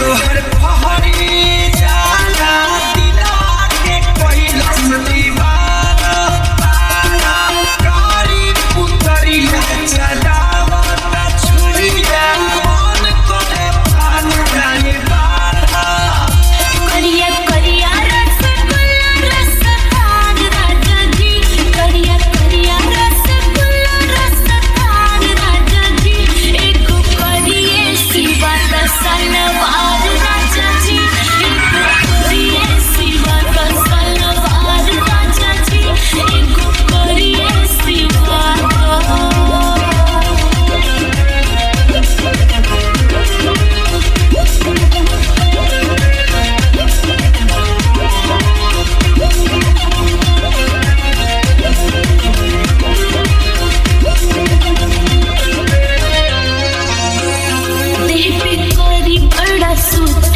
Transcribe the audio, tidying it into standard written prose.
तोहर पहरी जाला दिला के पहिलस दीवाना कारी पुतरिया चलावता छुरिया मन करे पान जाने बाधा करिया करिया रसगुल्ला रसदार राजा जी करिया करिया रसगुल्ला रसदार राजा जी एको करिए सिवा सलवार राजा जी एको करिए सिवा सलवार राजा जी एको करिए सिवा देह पे करी बड़ा सूत